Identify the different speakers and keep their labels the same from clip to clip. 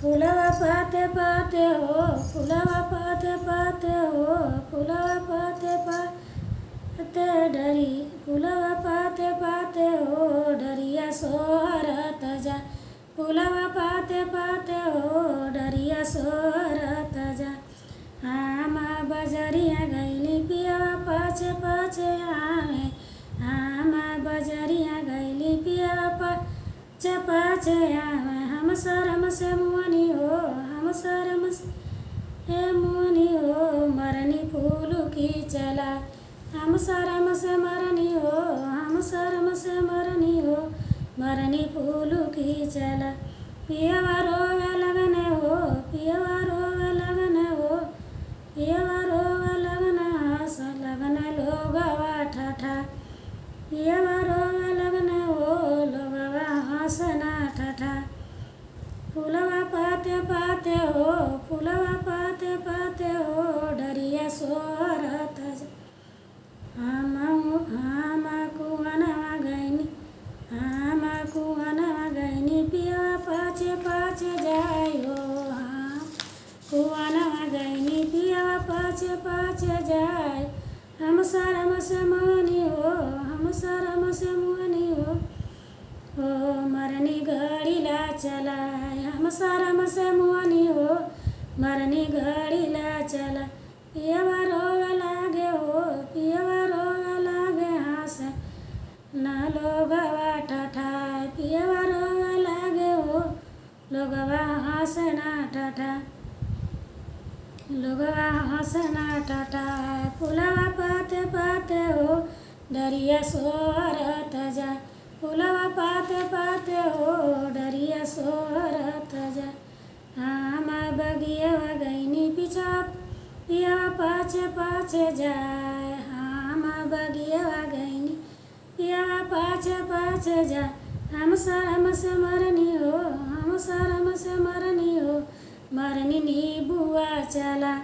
Speaker 1: फुलवा पाते पाते हो, फुलवा पाते पाते हो, फुलवा पाते पाते डरी, फुलवा पाते पाते हो डरिया सोहरत जा, फुलवा पाते पाते हो डरिया सोहरत जा। आमा बजरिया गईली पियवा पाछे पाछे आवे, आमा बजरिया गईली पियवा पाछे पाछे आवे। हम शरम से मुअनी हो, हम शरम से मुअनी हो मरनी फूल की चला, हम शरम से मरनी हो, हम शरम से मरनी हो मरनी फूल की चला। पियवा रोवे लगने हो, पियवा रोवे लगने हो, पियवा रोवे लगने हंस लगने लोगवा ठठा, पियवा रोवे लगने हो लोगवा हंसना ठठा। फुलवा पाते पाते हो, फुलवा पाते पाते हो डरिया सोहरत जा। आमा कुआनवा गईनी, आमा कुआनवा गईनी पियवा पाछे पाछे जाय हो, कुआनवा गईनी पियवा पाछे पाछे जाय। हम शरम से मुअनी हो, हम शरम से मुअनी हो मरनी घड़ी ला चलाय, हम शरम से मुअनी हो मरनी घड़ी ला चला। पियवा रोवे लागे हो, पियवा रोवे लागे हंस ना लोगवा ठठाय, पियवा रोवे लागे हो लोगवा हंसना ठठा, लोगवा हंसना ठठा। फुलवा पाते पाते हो डरिया सोहरत जा, फुलवा पाते पाते हो डरिया सोहरत जा। आमा बगियवा गईनी पीछा पियवा पाछे पाछे जाय, आमा बगियवा गईनी पियवा पाछे पाछे जा। हम शरम से मरनी हो, हम शरम से मरनी हो मरनी नीबुआ चला।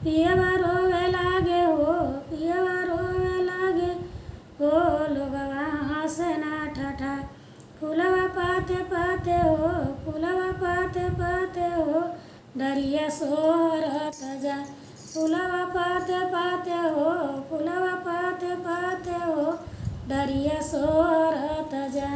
Speaker 1: पियवा रोवे लागे हो, पियवा रोवे लागे हो लोगवा हंसना ठठा। फुलवा पाते पाते हो, फुलवा पाते पाते हो डरिया सोहरत जा, फुलवा पाते पाते हो, फुलवा पाते पाते हो डरिया सोहरत जा।